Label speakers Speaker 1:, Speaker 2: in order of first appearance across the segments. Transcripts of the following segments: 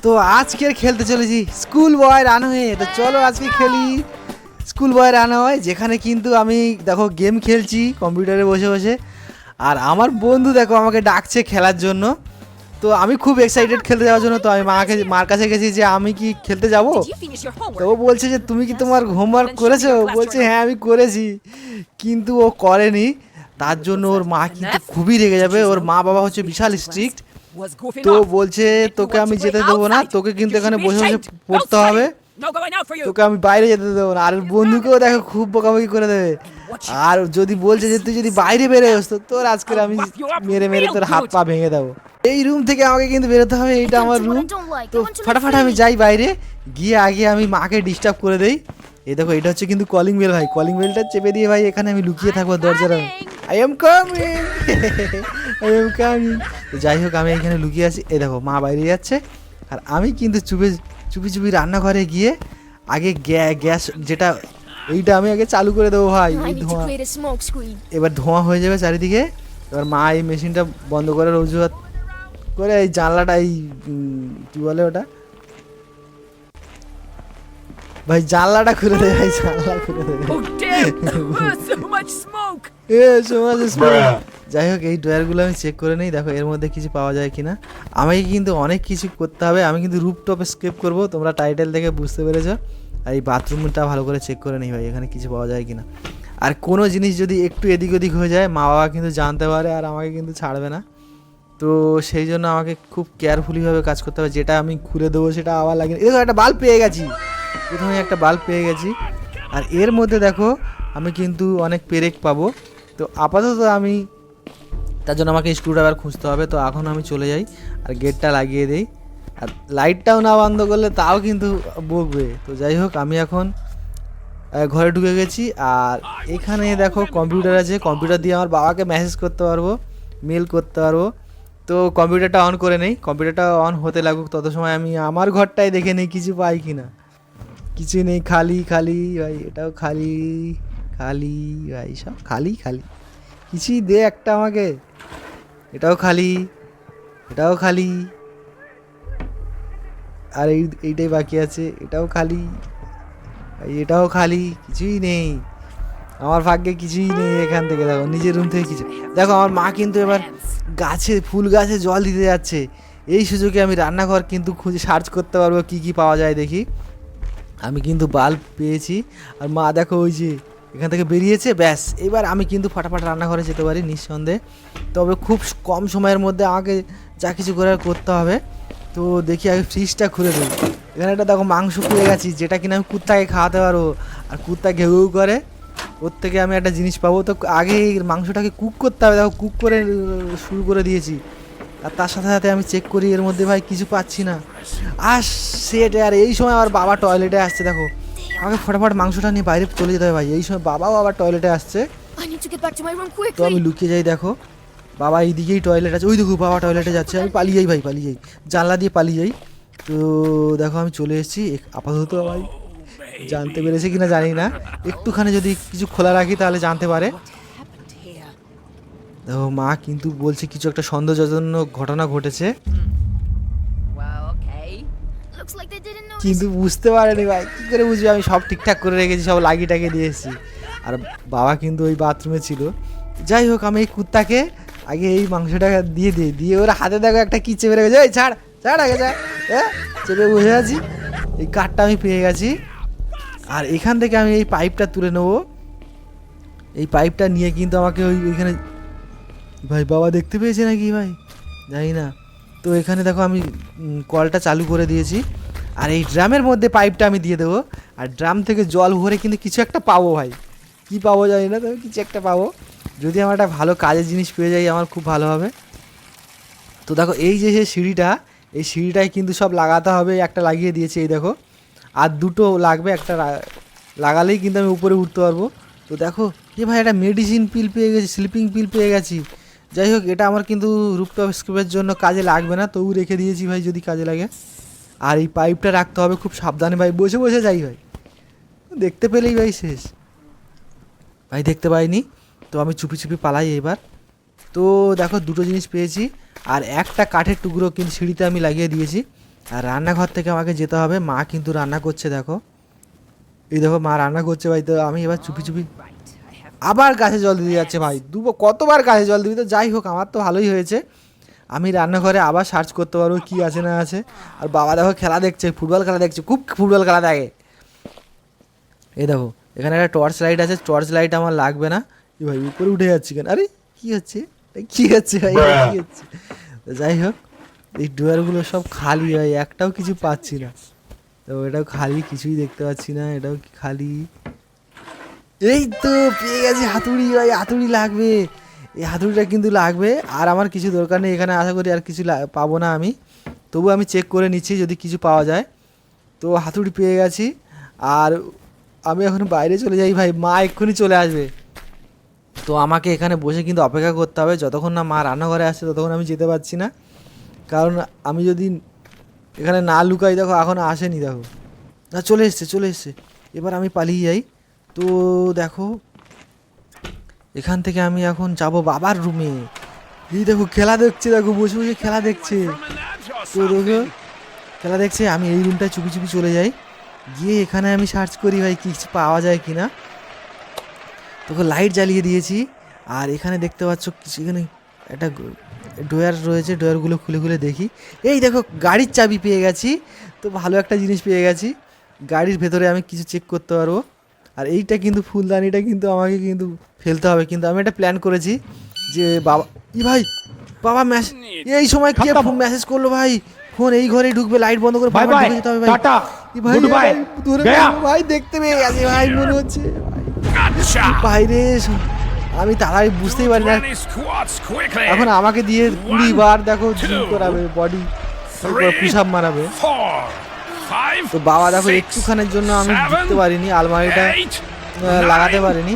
Speaker 1: তো আজকে খেলতে চলেছি স্কুল বয় রানওয়ে। তো চলো আজকে খেলি স্কুল বয় রানওয়ে, যেখানে কিন্তু আমি দেখো গেম খেলছি কম্পিউটারে বসে বসে, আর আমার বন্ধু দেখো আমাকে ডাকছে খেলার জন্য। তো আমি খুব এক্সাইটেড খেলতে যাওয়ার জন্য। তো আমি মার কাছে গেছি যে আমি কি খেলতে যাব। তো ও বলছে যে তুমি কি তোমার হোমওয়ার্ক করেছো? বলছে হ্যাঁ আমি করেছি, কিন্তু ও করেনি। তার জন্য ওর মা কিন্তু খুবই রেগে যাবে। ওর মা বাবা হচ্ছে বিশাল স্ট্রিক্ট। তো বলছে তোকে আমি যেতে দেবো না, তোকে কিন্তু এখানে বসে বসে পড়তে হবে, তোকে আমি বাইরে যেতে দেবো না। আর বন্ধুকেও দেখো খুব বকাবকি করে দেবে। আর যদি বলছে যে তুই যদি বাইরে বেরোস তো তোর আজকের আমি মেরে মেরে তোর হাত পা ভেঙে দেবো। এই রুম থেকে আমাকে কিন্তু বেরোতে হবে, এইটা আমার রুম। তো ফাটাফাট আমি যাই বাইরে গিয়ে আগে আমি মাকে ডিস্টার্ব করে দেই। এই দেখো এটা হচ্ছে কিন্তু কলিং বেল ভাই, কলিং বেলটা চেপে দিয়ে ভাই এখানে আমি লুকিয়ে থাকবো দরজার। I am coming, I am coming. তো যাই হোক আমি এখানে লুকিয়ে আছি। এই দেখো মা বাইরে যাচ্ছে, আর আমি কিন্তু চুপি চুপি রান্নাঘরে গিয়ে আগে গ্যাস যেটা এইটা আমি আগে চালু করে দেবো ভাই। এই ধোঁয়া এবার ধোঁয়া হয়ে যাবে চারিদিকে। এবার মা এই মেশিনটা বন্ধ করার অজুহাত করে এই জানলাটা এই কি বলে ওটা ভাই, জানলাটা খুলে দেয় ভাই, জানলা খুলে দেয়। যাই হোক এই ড্রয়ারগুলো আমি চেক করে নিই, দেখো এর মধ্যে কিছু পাওয়া যায় কিনা। আমাকে কিন্তু অনেক কিছু করতে হবে। আমি কিন্তু রুফটপে স্কেপ করব, তোমরা টাইটেল দেখে বুঝতে পেরেছো। আর এই বাথরুমটা ভালো করে চেক করে নিই ভাই, এখানে কিছু পাওয়া যায় কিনা। আর কোনো জিনিস যদি একটু এদিক ওদিক হয়ে যায় মা বাবা কিন্তু জানতে পারে, আর আমাকে কিন্তু ছাড়বে না। তো সেই জন্য আমাকে খুব কেয়ারফুলিভাবে কাজ করতে হবে। যেটা আমি খুলে দেবো সেটা আবার লাগে। দেখো একটা বাল্ব পেয়ে গেছি, প্রথমে একটা বাল্ব পেয়ে গেছি। আর এর মধ্যে দেখো আমি কিন্তু অনেক পেরেক পাবো। তো আপাতত আমি তার জন্য আমাকে স্ক্রুড্রাইভার খুঁজতে হবে। তো এখন আমি চলে যাই আর গেটটা লাগিয়ে দিই। আর লাইটটাও না বন্ধ করলে তাও কিন্তু বকবে। তো যাই হোক আমি এখন ঘরে ঢুকে গেছি। আর এখানে দেখো কম্পিউটার আছে, কম্পিউটার দিয়ে আমার বাবাকে মেসেজ করতে পারবো, মেল করতে পারবো। তো কম্পিউটারটা অন করে নেই, কম্পিউটারটা অন হতে লাগুক, তত সময় আমি আমার ঘরটাই দেখে নেই কিছু পাই কি না। কিছু নেই, খালি খালি ভাই, এটাও খালি খালি ভাই, সব খালি খালি। কিছুই দে একটা আমাকে। এটাও খালি, এটাও খালি, আর এইটাই বাকি আছে, এটাও খালি ভাই, এটাও খালি। কিছুই নেই আমার ভাগ্যে, কিছুই নেই। এখান থেকে দেখো নিজের রুম থেকে কিছু দেখো। আমার মা কিন্তু এবার গাছে ফুল গাছে জল দিতে যাচ্ছে। এই সুযোগে আমি রান্নাঘর কিন্তু খুঁজে সার্চ করতে পারবো কি কি পাওয়া যায় দেখি। আমি কিন্তু বাল্ব পেয়েছি, আর মা দেখো ওই যে এখান থেকে বেরিয়েছে। ব্যাস এবার আমি কিন্তু ফাটাফাট রান্নাঘরে যেতে পারি নিঃসন্দেহে। তবে খুব কম সময়ের মধ্যে আমাকে যা কিছু করার করতে হবে। তো দেখি আগে ফ্রিজটা খুলে দিই। এখানে একটা দেখো মাংস পেয়ে গেছি, যেটা কিনা আমি কুত্তাকে খাওয়াতে পারবো। আর কুত্তা ঘেউ ঘেউ করে, ওর থেকে আমি একটা জিনিস পাবো। তো আগে এই মাংসটাকে কুক করতে হবে। দেখো কুক করে শুরু করে দিয়েছি। আর তার সাথে সাথে আমি চেক করি এর মধ্যে ভাই কিছু পাচ্ছি না। আর সেট, আর এই সময় আমার বাবা টয়লেটে আসছে। দেখো আমাকে ফটাফট মাংসটা নিয়ে বাইরে চলে যেতে হবে ভাই। এই সময় বাবাও আবার টয়লেটে আসছে। তো আমি লুকিয়ে যাই, দেখো বাবা এইদিকেই টয়লেট আছে। ওই দেখো বাবা টয়লেটে যাচ্ছে, আমি পালিয়ে যাই ভাই, পালিয়ে যাই, জানলা দিয়ে পালিয়ে যাই। তো দেখো আমি চলে এসেছি আপাতত। ভাই জানতে পেরেছে কিনা জানি না, একটুখানি যদি কিছু খোলা রাখি তাহলে জানতে পারে। দেখো মা কিন্তু বলছে কিছু একটা সন্দেহজনক ঘটনা ঘটেছে, কিন্তু বুঝতে পারেনি ভাই। কী করে বুঝবে, আমি সব ঠিকঠাক করে রেখেছি, সব লাগিয়ে টাকিয়ে দিয়েছি। আর বাবা কিন্তু ওই বাথরুমে ছিল। যাই হোক আমি এই কুত্তাকে আগে এই মাংসটা দিয়ে ওর হাতে দেখো একটা কি চেপে রেখেছে। ওই ছাড় ছাড় আগে যা, হ্যাঁ চেপে বসে আছি। এই কাঠটা আমি পেয়ে গেছি। আর এখান থেকে আমি এই পাইপটা তুলে নেবো। এই পাইপটা নিয়ে কিন্তু আমাকে ওইখানে ভাই বাবা দেখতে পেয়েছে নাকি ভাই জানি না। তো এখানে দেখো আমি কলটা চালু করে দিয়েছি। আর এই ড্রামের মধ্যে পাইপটা আমি দিয়ে দেবো। আর ড্রাম থেকে জল ভরে কিন্তু কিছু একটা পাবো ভাই, কি পাবো জানি না, তবে কিছু একটা পাবো। যদি আমার একটা ভালো কাজের জিনিস পেয়ে যাই আমার খুব ভালো হবে। তো দেখো এই যে সিঁড়িটা, এই সিঁড়িটায় কিন্তু সব লাগাতে হবে। একটা লাগিয়ে দিয়েছি এই দেখো, আর দুটো লাগবে। একটা লাগালেই কিন্তু আমি উপরে উঠতে পারবো। তো দেখো এ ভাই একটা মেডিসিন পিল পেয়ে গেছি, স্লিপিং পিল পেয়ে গেছি। যাই হোক এটা আমার কিন্তু রুফটপ স্ক্রিপের জন্য কাজে লাগবে না, তবু রেখে দিয়েছি ভাই যদি কাজে লাগে। আর এই পাইপটা রাখতে হবে খুব সাবধানে ভাই, বসে বসে যাই ভাই, দেখতে পেলেই ভাই শেষ। ভাই দেখতে পাইনি, তো আমি চুপি চুপি পালাই এবার। তো দেখো দুটো জিনিস পেয়েছি, আর একটা কাঠের টুকরো কিন্তু সিঁড়িতে আমি লাগিয়ে দিয়েছি। আর রান্নাঘর থেকে আমাকে যেতে হবে, মা কিন্তু রান্না করছে দেখো, এই দেখো মা রান্না করছে ভাই। তো আমি এবার চুপি চুপি আবার গাছে জল দিতে যাচ্ছে ভাই, কতবার গাছে জল দিবি। তো যাই হোক আমার তো ভালোই হয়েছে, আমি রান্নাঘরে আবার সার্চ করতে পারবো কী আছে না আছে। আর বাবা দেখো খেলা দেখছে, ফুটবল খেলা দেখছে, খুব ফুটবল খেলা দেখে। এই দেখো এখানে একটা টর্চ লাইট আছে, টর্চ লাইট আমার লাগবে না। এই ভাই উপরে উঠে যাচ্ছি কেন, আরে কী হচ্ছে, কী হচ্ছে ভাই, কী হচ্ছে। তো যাই হোক এই ডোয়ারগুলো সব খালি ভাই, একটাও কিছু পাচ্ছি না। তো এটাও খালি, কিছুই দেখতে পাচ্ছি না, এটাও কি খালি। এই তো পেয়ে গেছি হাতুড়ি ভাই, হাতুড়ি লাগবে, এই হাতুড়িটা কিন্তু লাগবে। আর আমার কিছু দরকার নেই এখানে, আশা করি আর কিছু পাবো না আমি, তবু আমি চেক করে নিচ্ছি যদি কিছু পাওয়া যায়। তো হাতুড়ি পেয়ে গেছি, আর আমি এখন বাইরে চলে যাই ভাই, মা এক্ষুনি চলে আসবে। তো আমাকে এখানে বসে কিন্তু অপেক্ষা করতে হবে, যতক্ষণ না মা রান্নাঘরে আসছে ততক্ষণ আমি যেতে পারছি না। কারণ আমি যদি এখানে না লুকাই, দেখো এখন আসেনি, দেখো না চলে এসছে, চলে এসছে। এবার আমি পালিয়ে যাই। তো দেখো এখান থেকে আমি এখন যাব বাবার রুমে। এই দেখো খেলা দেখছে, দেখো বসে বসে খেলা দেখছে। তো দেখো খেলা দেখছে, আমি এই রুমটায় চুপি চুপি চলে যাই, গিয়ে এখানে আমি সার্চ করি ভাই কিছু পাওয়া যায় কি না। তোকে লাইট জ্বালিয়ে দিয়েছি, আর এখানে দেখতে পাচ্ছ কিছু, এখানে একটা ডোয়ার রয়েছে, ডোয়ারগুলো খুলে খুলে দেখি। এই দেখো গাড়ির চাবি পেয়ে গেছি, তো ভালো একটা জিনিস পেয়ে গেছি, গাড়ির ভেতরে আমি কিছু চেক করতে পারবো। আর এইটা কিন্তু ফুলদানিটা কিন্তু আমাকে কিন্তু ফেলতে হবে, কিন্তু আমি একটা প্ল্যান করেছি যে বাবা, ই ভাই বাবা এই সময় কে মেসেজ করলো ভাই, ফোন এই ঘরেই ঢুকবে, লাইট বন্ধ করে বাবা ঢুকে যেতে হবে ভাই। ভাই ধরে ভাই দেখতে পেয়ে গেছে ভাই, মনে হচ্ছে বাইরে। আমি তাড়াতাড়ি বুঝতেই পারি না, এখন আমাকে দিয়ে 20 বার দেখো জিম করাবে, বডি পুশ আপ মারাবে। তো বাবা দেখো একটুখানের জন্য আমি বুঝতে পারিনি, আলমারিটা লাগাতে পারিনি,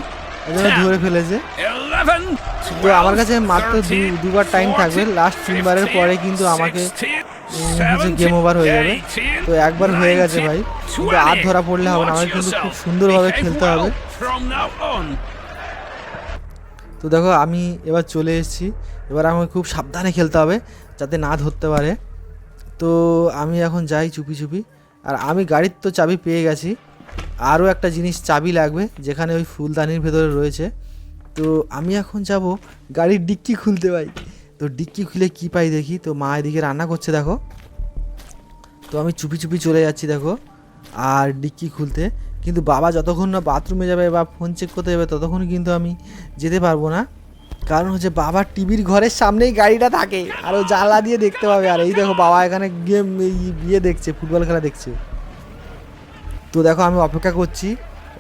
Speaker 1: এই জন্য ধরে ফেলেছে। তো আমার কাছে মাত্র দুবার টাইম থাকবে, লাস্ট 3 বারের পরে কিন্তু আমাকে গেম ওভার হয়ে যাবে। তো একবার হয়ে গেছে ভাই, কিন্তু আর ধরা পড়লে হবে না, আমাকে কিন্তু খুব সুন্দরভাবে খেলতে হবে। তো দেখো আমি এবার চলে এসেছি, এবার আমাকে খুব সাবধানে খেলতে হবে যাতে না ধরতে পারে। তো আমি এখন যাই চুপি চুপি, আর আমি গাড়ির তো চাবি পেয়ে গেছি, আরও একটা জিনিস চাবি লাগবে যেখানে ওই ফুলদানির ভেতরে রয়েছে। তো আমি এখন যাব গাড়ির ডিক্কি খুলতে ভাই। তো ডিক্কি খুলে কি পাই দেখি, তো মা এদিকে রান্না করছে দেখো। তো আমি চুপি চুপি চলে যাচ্ছি দেখো আর ডিক্কি খুলতে, কিন্তু বাবা যতক্ষণ না বাথরুমে যাবে বা ফোন চেক করতে যাবে ততক্ষণ কিন্তু আমি যেতে পারবো না, কারণ হচ্ছে বাবার টিভির ঘরের সামনেই গাড়িটা থাকে, আর ও জানলা দিয়ে দেখতে পাবে। আর এই দেখো বাবা এখানে গেম ইয়ে দেখছে, ফুটবল খেলা দেখছে। তো দেখো আমি অপেক্ষা করছি,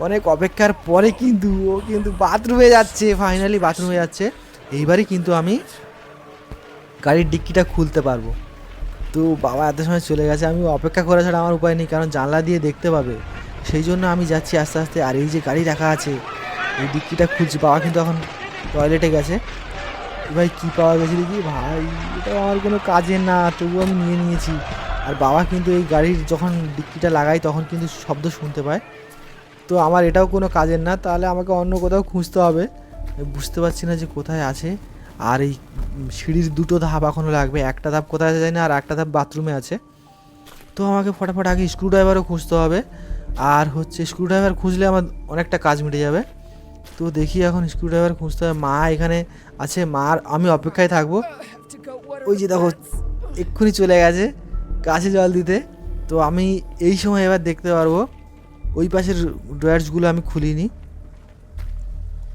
Speaker 1: অনেক অপেক্ষার পরে কিন্তু ও কিন্তু বাথরুমে যাচ্ছে, ফাইনালি বাথরুমে যাচ্ছে। এইবারই কিন্তু আমি গাড়ির ডিক্কিটা খুলতে পারবো। তো বাবা এত সময় চলে গেছে, আমি অপেক্ষা করা ছাড়া আমার উপায় নেই, কারণ জানলা দিয়ে দেখতে পাবে, সেই জন্য আমি যাচ্ছি আস্তে আস্তে। আর এই যে গাড়ি রাখা আছে, এই ডিক্কিটা খুলছি। বাবা কিন্তু এখন টয়লেটে গেছে। ভাই কী পাওয়া গেছে দেখি ভাই, এটা আমার কোনো কাজের না, তবুও আমি নিয়ে নিয়েছি। আর বাবা কিন্তু এই গাড়ির যখন ডিক্কিটা লাগাই তখন কিন্তু শব্দ শুনতে পায়, তো আমার এটাও কোনো কাজের না, তাহলে আমাকে অন্য কোথাও খুঁজতে হবে, বুঝতে পারছি না যে কোথায় আছে। আর এই সিঁড়ির 2টো ধাপ এখনও লাগবে, একটা ধাপ কোথায় আছে জানি না, আর একটা ধাপ বাথরুমে আছে। তো আমাকে ফটাফট আগে স্ক্রুড্রাইভারও খুঁজতে হবে, আর হচ্ছে স্ক্রুড্রাইভার খুঁজলে আমার অনেকটা কাজ মিটে যাবে। তো দেখি এখন স্ক্রুড্রাইভার খুঁজতে হবে, মা এখানে আছে, মার আমি অপেক্ষায় থাকবো। ওই যে দেখো এক্ষুনি চলে গেছে গাছে জল দিতে। তো আমি এই সময় এবার দেখতে পারবো ওই পাশের ড্রয়ার্সগুলো আমি খুলিনি।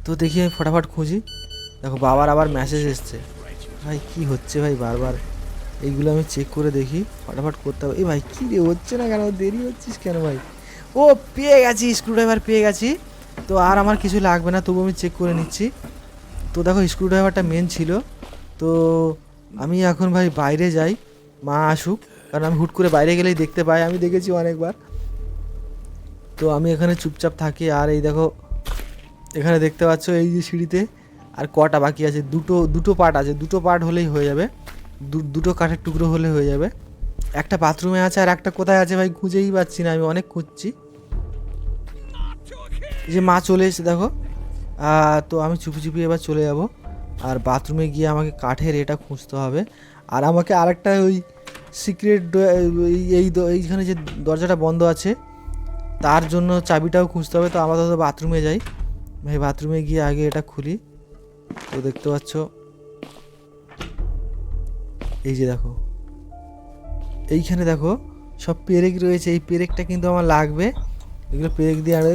Speaker 1: তো দেখি আমি ফটাফট খুঁজি, দেখো বাবার আবার মেসেজ এসছে। ভাই কি হচ্ছে ভাই বারবার, এইগুলো আমি চেক করে দেখি, ফটাফট করতে হবে। এই ভাই কী রে হচ্ছে না কেন, দেরি হচ্ছিস কেন ভাই? ও পেয়ে গেছি, স্ক্রুড্রাইভার পেয়ে গেছি। তো আর আমার কিছু লাগবে না, তবু আমি চেক করে নিচ্ছি। তো দেখো স্ক্রুড্রাইভারটা মেন ছিল। তো আমি এখন ভাই বাইরে যাই, মা আসুক, কারণ আমি হুট করে বাইরে গেলেই দেখতে পাই, আমি দেখেছি অনেকবার। তো আমি এখানে চুপচাপ থাকি। আর এই দেখো এখানে দেখতে পাচ্ছ এই যে সিঁড়িতে আর কটা বাকি আছে, দুটো পার্ট আছে, দুটো পার্ট হলেই হয়ে যাবে, দুটো কাঠের টুকরো হলে হয়ে যাবে। একটা বাথরুমে আছে, আর একটা কোথায় আছে ভাই খুঁজেই পাচ্ছি না, আমি অনেক খুঁজছি। যে মা চলে এসে দেখো। তো আমি চুপি চুপি এবার চলে যাব, আর বাথরুমে গিয়ে আমাকে কাঠের এটা খুঁজতে হবে। আর আমাকে আরেকটা ওই সিক্রেট এইখানে যে দরজাটা বন্ধ আছে তার জন্য চাবিটাও খুঁজতে হবে। তো আপাতত বাথরুমে যাই ভাই, বাথরুমে গিয়ে আগে এটা খুলি। তো দেখতে পাচ্ছ এই যে দেখো এইখানে দেখো সব পেরেক রয়েছে, এই পেরেকটা কিন্তু আমার লাগবে। এগুলো পেরেক দিয়ে আর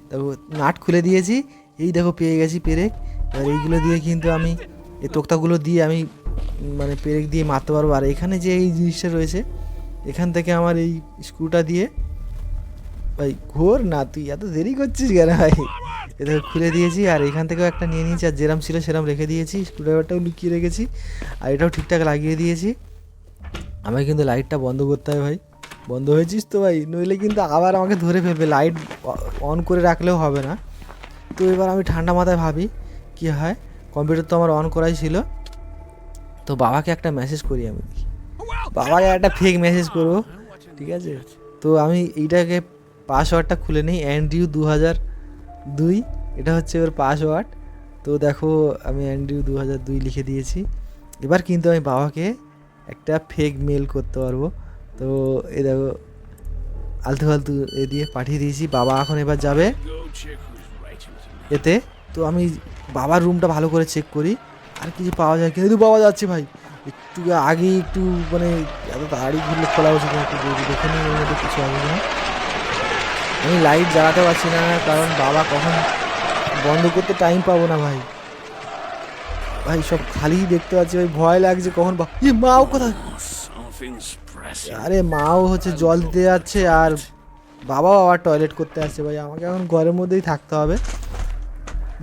Speaker 1: দেখো নাট খুলে দিয়েছি, এই দেখো পেয়ে গেছি পেরেক। আর এইগুলো দিয়ে কিন্তু আমি এই তোক্তাগুলো দিয়ে আমি মানে পেরেক দিয়ে মারতে পারবো। আর এখানে যে এই জিনিসটা রয়েছে এখান থেকে আমার এই স্ক্রুটা দিয়ে ভাই ঘোর না, তুই এত দেরি করছিস কেন ভাই। এটা খুলে দিয়েছি আর এখান থেকেও একটা নিয়ে নিয়েছি, আর যেরাম ছিল সেরাম রেখে দিয়েছি, স্ক্রুড্রাইভারটাও লুকিয়ে রেখেছি আর এটাও ঠিকঠাক লাগিয়ে দিয়েছি। আমাকে কিন্তু লাইটটা বন্ধ করতে হবে ভাই। বন্ধ হয়েছিস তো ভাই, নইলে কিন্তু আবার আমাকে ধরে ফেলবে, লাইট অন করে রাখলেও হবে না। তো এবার আমি ঠান্ডা মাথায় ভাবি কি হয়, কম্পিউটার তো আমার অন করাই ছিল। তো বাবাকে একটা মেসেজ করি আমি, বাবাকে একটা ফেক মেসেজ করবো, ঠিক আছে। তো আমি এইটাকে পাসওয়ার্ডটা খুলে নিই, অ্যান্ড্রিউ 2002, এটা হচ্ছে ওর পাসওয়ার্ড। তো দেখো আমি অ্যান্ড্রিউ 2002 লিখে দিয়েছি। এবার কিন্তু আমি বাবাকে একটা ফেক মেল করতে পারবো। তো এই দেখো আলতু ফালতু এ দিয়ে পাঠিয়ে দিয়েছি। বাবা এখন এবার যাবে এতে। তো আমি বাবার রুমটা ভালো করে চেক করি আর কিছু পাওয়া যায় কিন্তু বাবা যাচ্ছে ভাই, একটু আগে একটু মানে এত তাড়াতাড়ি ঘুরলে খোলা উচিত না, একটু দেখে নিই এর মধ্যে কিছু হবে না। আমি লাইট জ্বালাতে পারছি না কারণ বাবা কখন বন্ধ করতে টাইম পাবো না ভাই। ভাই সব খালি দেখতে পাচ্ছি ভাই, ভয় লাগছে কখন মাও কোথায়। আরে মাও হচ্ছে জল দিতে যাচ্ছে আর বাবাও আবার টয়লেট করতে আসছে ভাই। আমাকে এখন ঘরের মধ্যেই থাকতে হবে,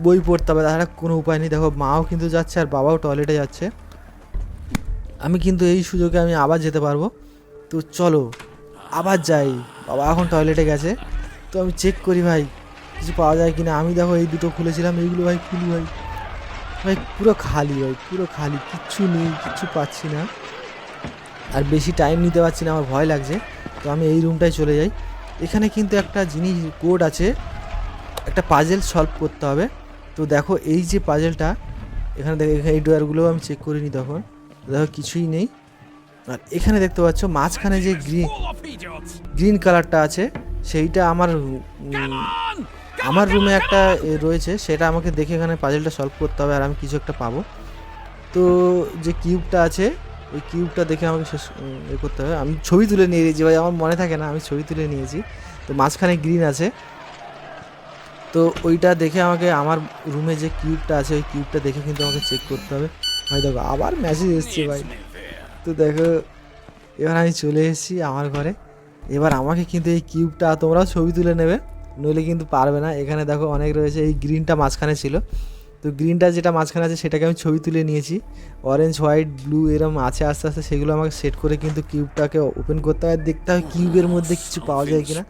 Speaker 1: বই পড়তে হবে, তাছাড়া কোনো উপায় নেই। দেখো মাও কিন্তু যাচ্ছে আর বাবাও টয়লেটে যাচ্ছে। আমি কিন্তু এই সুযোগে আমি আবার যেতে পারবো। তো চলো আবার যাই, বাবা এখন টয়লেটে গেছে। তো আমি চেক করি ভাই কিছু পাওয়া যায় কিনা। আমি দেখো এই দুটো খুলেছিলাম, এইগুলো ভাই খুলি ভাই, ভাই পুরো খালি ভাই, পুরো খালি, কিচ্ছু নেই, কিচ্ছু পাচ্ছি না। আর বেশি টাইম নিতে পারছি না, আমার ভয় লাগছে। তো আমি এই রুমটায় চলে যাই। এখানে কিন্তু একটা জিনিস কোড আছে, একটা পাজেল সলভ করতে হবে। তো দেখো এই যে পাজেলটা এখানে দেখো, এই ডোয়ারগুলো আমি চেক করিনি তখন, দেখো কিছুই নেই। আর এখানে দেখতে পাচ্ছ মাঝখানে যে গ্রিন কালারটা আছে সেইটা আমার রুমে একটা রয়েছে, সেটা আমাকে দেখে এখানে পাজেলটা সলভ করতে হবে আর আমি কিছু একটা পাবো। তো যে কিউবটা আছে ওই কিউবটা দেখে আমাকে শেষ করতে হবে। আমি ছবি তুলে নিয়ে নিয়েছি ভাই, আমার মনে থাকে না, আমি ছবি তুলে নিয়েছি। তো মাঝখানে গ্রিন আছে, তো ওইটা দেখে আমাকে আমার রুমে যে কিউবটা আছে ওই কিউবটা দেখে কিন্তু আমাকে চেক করতে হবে। ভাই দেখো আবার মেসেজ এসছে ভাই। তো দেখো এবার আমি চলে এসেছি আমার ঘরে। এবার আমাকে কিন্তু এই কিউবটা তোমরাও ছবি তুলে নেবে, নইলে কিন্তু পারবে না। এখানে দেখো অনেক রয়েছে, এই গ্রিনটা মাঝখানে ছিল, তো গ্রিনটা যেটা মাঝখানে আছে সেটাকে আমি ছবি তুলে নিয়েছি। অরেঞ্জ হোয়াইট ব্লু এরম আছে আস্তে আস্তে, সেগুলো আমাকে সেট করে কিন্তু কিউবটাকে ওপেন করতে হয়, দেখতে হয় কিউবের মধ্যে কিছু পাওয়া যায় কিনা।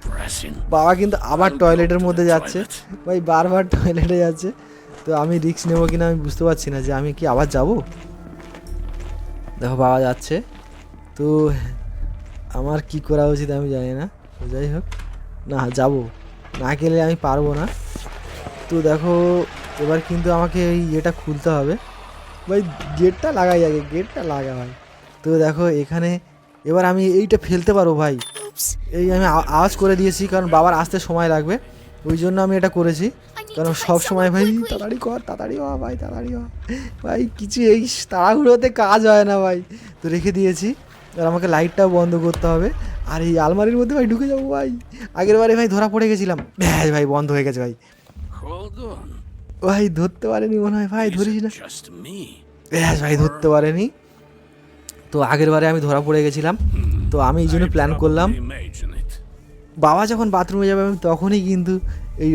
Speaker 1: বাবা কিন্তু আবার টয়লেটের মধ্যে যাচ্ছে ভাই, বারবার টয়লেটে যাচ্ছে। তো আমি রিস্ক নেবো কিনা আমি বুঝতে পারছি না যে আমি কি আবার যাব। দেখো বাবা যাচ্ছে, তো আমার কি করা উচিত আমি জানি না। তো যাই হোক, না যাব না গেলে আমি পারবো না। তো দেখো এবার কিন্তু আমাকে এই ইয়েটা খুলতে হবে ভাই, গেটটা লাগাই আগে, গেটটা লাগা ভাই। তো দেখো এখানে এবার আমি এইটা ফেলতে পারবো ভাই, এই আমি আওয়াজ করে দিয়েছি কারণ বাবার আসতে সময় লাগবে, ওই জন্য আমি এটা করেছি। কারণ সব সময় ভাই তাড়াতাড়ি কর, তাড়াতাড়ি হ ভাই, তাড়াতাড়ি হ ভাই, কিছু এই তাড়াহুড়োতে কাজ হয় না ভাই। তো রেখে দিয়েছি, আর আমাকে লাইটটাও বন্ধ করতে হবে। আর এই আলমারির মধ্যে ভাই ঢুকে যাবো ভাই, আগের বারে ভাই ধরা পড়ে গেছিলাম, ভাই ভাই বন্ধ হয়ে গেছে ভাই। ভাই ধরতে পারেনি মনে হয়, ভাই ধরিস না, ভাই ধরতে পারেনি। তো আগের বারে আমি ধরা পড়ে গেছিলাম, তো আমি এই জন্য প্ল্যান করলাম বাবা যখন বাথরুমে যাবে আমি তখনই কিন্তু এই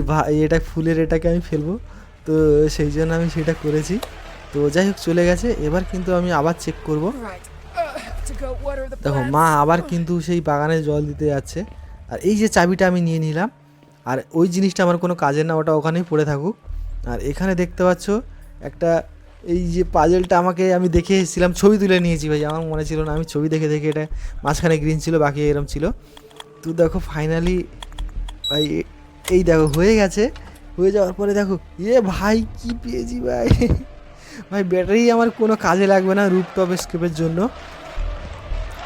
Speaker 1: এটা ফুলের এটাকে আমি ফেলবো। তো সেই জন্য আমি সেটা করেছি। তো যাই হোক চলে গেছে, এবার কিন্তু আমি আবার চেক করব। দেখো মা আবার কিন্তু সেই বাগানে জল দিতে যাচ্ছে। আর এই যে চাবিটা আমি নিয়ে নিলাম, আর ওই জিনিসটা আমার কোনো কাজের না, ওটা ওখানেই পড়ে থাকুক। আর এখানে দেখতে পাচ্ছ একটা এই যে পাজেলটা আমাকে আমি দেখে এসেছিলাম, ছবি তুলে নিয়েছি ভাই, আমার মনে ছিল না, আমি ছবি দেখে দেখে এটা মাঝখানে গ্রিন ছিল বাকি এরম ছিল। তো দেখো ফাইনালি ভাই এই দেখো হয়ে গেছে। হয়ে যাওয়ার পরে দেখো ভাই কি পেয়েছি ভাই, ভাই ব্যাটারি আমার কোনো কাজে লাগবে না রুফটপ এস্কেপের জন্য।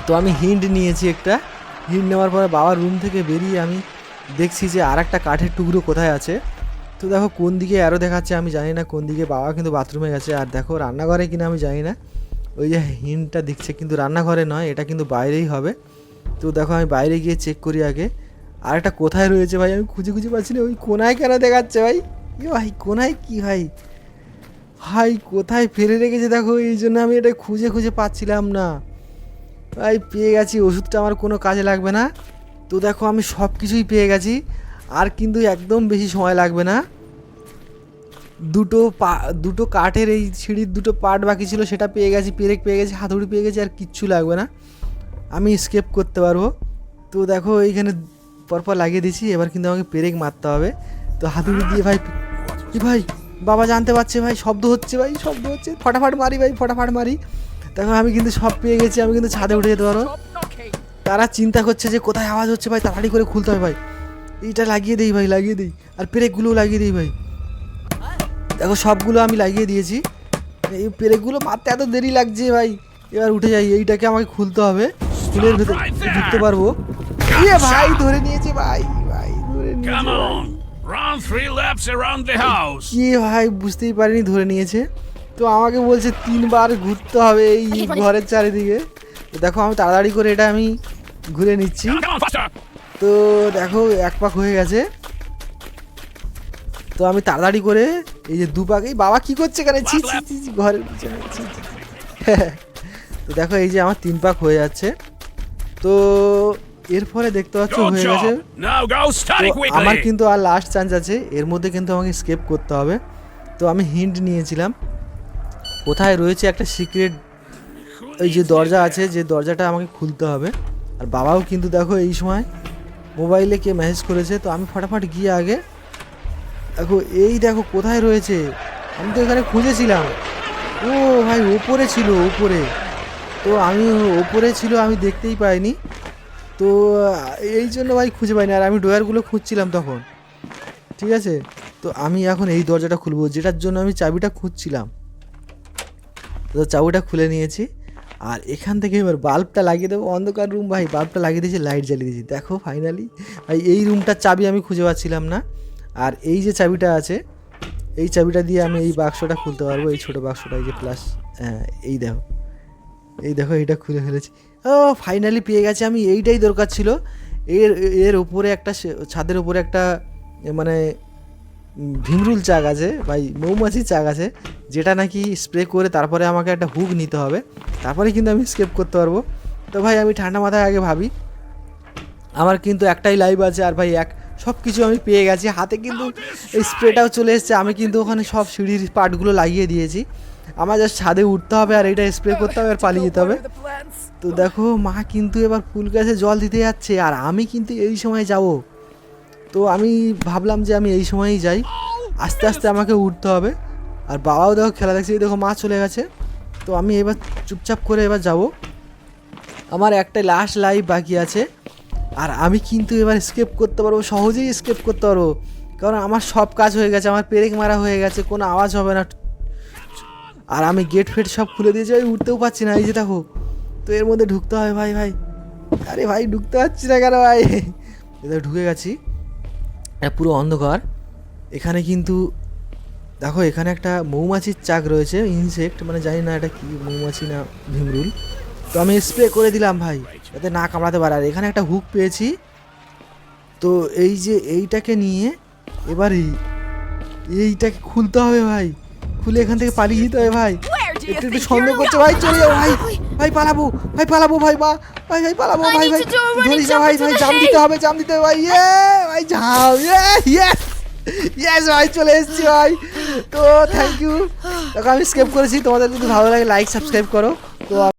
Speaker 1: তো আমি হিন্ট নিয়েছি একটা, হিন্ট নেওয়ার পরে বাবার রুম থেকে বেরিয়ে আমি দেখছি যে আর একটা কাঠের টুকরো কোথায় আছে। তো দেখো কোন দিকে আরও দেখাচ্ছে আমি জানি না কোন দিকে, বাবা কিন্তু বাথরুমে গেছে। আর দেখো রান্নাঘরে কিনা আমি জানি না, ওই যে হিন্টটা দিচ্ছে কিন্তু রান্নাঘরে নয়, এটা কিন্তু বাইরেই হবে। তো দেখো আমি বাইরে গিয়ে চেক করি আগে আর একটা কোথায় রয়েছে ভাই, আমি খুঁজে খুঁজে পাচ্ছি না। ওই কোনায় কেন দেখাচ্ছে ভাই, ভাই কোনায় কি ভাই, ভাই কোথায় ফেলে রেখেছে দেখো, এই জন্য আমি এটা খুঁজে খুঁজে পাচ্ছিলাম না ভাই। পেয়ে গেছি, ওষুধটা আমার কোনো কাজে লাগবে না। তো দেখো আমি সব কিছুই পেয়ে গেছি, আর কিন্তু একদম বেশি সময় লাগবে না। দুটো কাঠের এই সিঁড়ির দুটো পার্ট বাকি ছিল, সেটা পেয়ে গেছি, পেরেক পেয়ে গেছি, হাতুড়ি পেয়ে গেছি, আর কিচ্ছু লাগবে না, আমি স্কেপ করতে পারবো। তো দেখো এইখানে পরপর লাগিয়ে দিয়েছি, এবার কিন্তু আমাকে পেরেক মারতে হবে। তো হাতুড়ি দিয়ে ভাই, ভাই বাবা জানতে পারছে ভাই, শব্দ হচ্ছে ভাই, শব্দ হচ্ছে, ফটাফট মারি ভাই, ফটাফট মারি। দেখো আমি কিন্তু সব পেয়ে গেছি, আমি কিন্তু ছাদে উঠে যেতে পারবো। তারা চিন্তা করছে যে কোথায় আওয়াজ হচ্ছে ভাই, তাড়াতাড়ি করে খুলতে হবে ভাই। এইটা লাগিয়ে দিই ভাই, লাগিয়ে দিই, আর পেরেকগুলোও লাগিয়ে দিই ভাই। দেখো সবগুলো আমি লাগিয়ে দিয়েছি, এই পেরেকগুলো মারতে এত দেরি লাগছে ভাই। এবার উঠে যাই, এইটাকে আমাকে খুলতে হবে, স্কুলের ভেতর ঢুকতে পারবো। ইয়ে ভাই ধরে নিয়েছে ভাই, ভাই ধরে নিয়েছে কি ভাই, বুঝতেই পারিনি ধরে নিয়েছে। তো আমাকে বলছে 3 বার ঘুরতে হবে এই ঘরের চারিদিকে। দেখো আমি তাড়াতাড়ি করে এটা আমি ঘুরে নিচ্ছি। তো দেখো 1 পাক হয়ে গেছে, তো আমি তাড়াতাড়ি করে এই যে 2 পাক, এই বাবা কি করছে এখানে, ছি ছি ছি ঘরের পিছনে, তো দেখো এই যে আমার 3 পাক হয়ে যাচ্ছে। তো এরপরে দেখতে পাচ্ছ হয়ে গেছে। আমার কিন্তু আর লাস্ট চান্স আছে, এর মধ্যে কিন্তু আমাকে স্কেপ করতে হবে। তো আমি হিন্ট নিয়েছিলাম কোথায় রয়েছে একটা সিক্রেট, এই যে দরজা আছে, যে দরজাটা আমাকে খুলতে হবে। আর বাবাও কিন্তু দেখো এই সময় মোবাইলে কে মেসেজ করেছে। তো আমি ফটাফট গিয়ে আগে দেখো, এই দেখো কোথায় রয়েছে, আমি তো এখানে খুঁজেছিলাম। ও ভাই ওপরে ছিল, ওপরে। তো আমি ওপরে ছিল, আমি দেখতেই পাইনি, তো এই জন্য ভাই খুঁজে পাইনি। আর আমি ড্রয়ারগুলো খুঁজছিলাম তখন, ঠিক আছে। তো আমি এখন এই দরজাটা খুলবো, যেটার জন্য আমি চাবিটা খুঁজছিলাম। তো চাবিটা খুলে নিয়েছি, আর এখান থেকে এবার বাল্বটা লাগিয়ে দেবো। অন্ধকার রুম ভাই, বাল্বটা লাগিয়ে দিয়েছি, লাইট জ্বালিয়ে দিয়েছি। দেখো ফাইনালি ভাই এই রুমটার চাবি আমি খুঁজে পাচ্ছিলাম না, আর এই যে চাবিটা আছে, এই চাবিটা দিয়ে আমি এই বাক্সটা খুলতে পারবো, এই ছোটো বাক্সটা, এই যে প্লাস, হ্যাঁ এই দেখো, এই দেখো এইটা খুলে ফেলেছি। ও ফাইনালি পেয়ে গেছি আমি, এইটাই দরকার ছিল। এর উপরে একটা, ছাদের উপরে একটা মানে ভিমরুল চাক আছে ভাই, মৌমাছির চাক আছে, যেটা নাকি স্প্রে করে তারপরে আমাকে একটা হুক নিতে হবে, তারপরে কিন্তু আমি স্কেপ করতে পারবো। তো ভাই আমি ঠান্ডা মাথায় আগে ভাবি, আমার কিন্তু একটাই লাইভ আছে, আর ভাই সব কিছু আমি পেয়ে গেছি হাতে, কিন্তু এই স্প্রেটাও চলে এসেছে। আমি কিন্তু ওখানে সব সিঁড়ির পার্টগুলো লাগিয়ে দিয়েছি, আমার জাস্ট ছাদে উঠতে হবে আর এটা স্প্রে করতে হবে আর পালিয়ে যেতে হবে। তো দেখো মা কিন্তু এবার ফুল গাছে জল দিতে যাচ্ছে, আর আমি কিন্তু এই সময় যাব। তো আমি ভাবলাম যে আমি এই সময়ই যাই, আস্তে আস্তে আমাকে উঠতে হবে। আর বাবাও দেখো খেলা দেখছে, দেখো মা চলে গেছে। তো আমি এবার চুপচাপ করে এবার যাব, আমার একটা লাস্ট লাইভ বাকি আছে, আর আমি কিন্তু এবার স্কেপ করতে পারবো, সহজেই স্কেপ করতে পারবো, কারণ আমার সব কাজ হয়ে গেছে, আমার পেরেক মারা হয়ে গেছে, কোনো আওয়াজ হবে না। আর আমি গেট ফেট সব খুলে দিয়েছি, আমি উঠতেও পারছি না, এই যে দেখো। তো এর মধ্যে ঢুকতে হবে ভাই, ভাই আরে ভাই ঢুকতে পারছি না কেন ভাই, এদের ঢুকে গেছি, পুরো অন্ধকার। এখানে কিন্তু দেখো এখানে একটা মৌমাছির চাক রয়েছে, ইনসেক্ট, মানে জানি না এটা কি মৌমাছি না ভিমরুল। তো আমি স্প্রে করে দিলাম ভাই, যাতে না কামড়াতে পারে। আর এখানে একটা হুক পেয়েছি, তো এই যে এইটাকে নিয়ে এবার এইটাকে খুলতে হবে ভাই, খুলে এখান থেকে পালিয়ে যেতে হবে ভাই। একটু একটু সন্দেহ করছে ভাই, চলে যাও ভাই, ভাই পালাবো, ভাই পালাবো, ভাই বা ভাই ভাই পালাবো, ভাই ভাই ধরিস না ভাই, ভাই জাম দিতে হবে, জাম দিতে হবে ভাই, ভাই যাও, ইয়েস ইয়েস ভাই চলে এসেছি ভাই। তো থ্যাংক ইউ, দেখো আমি স্কেপ করেছি। তোমাদের যদি ভালো লাগে লাইক সাবস্ক্রাইব করো। তো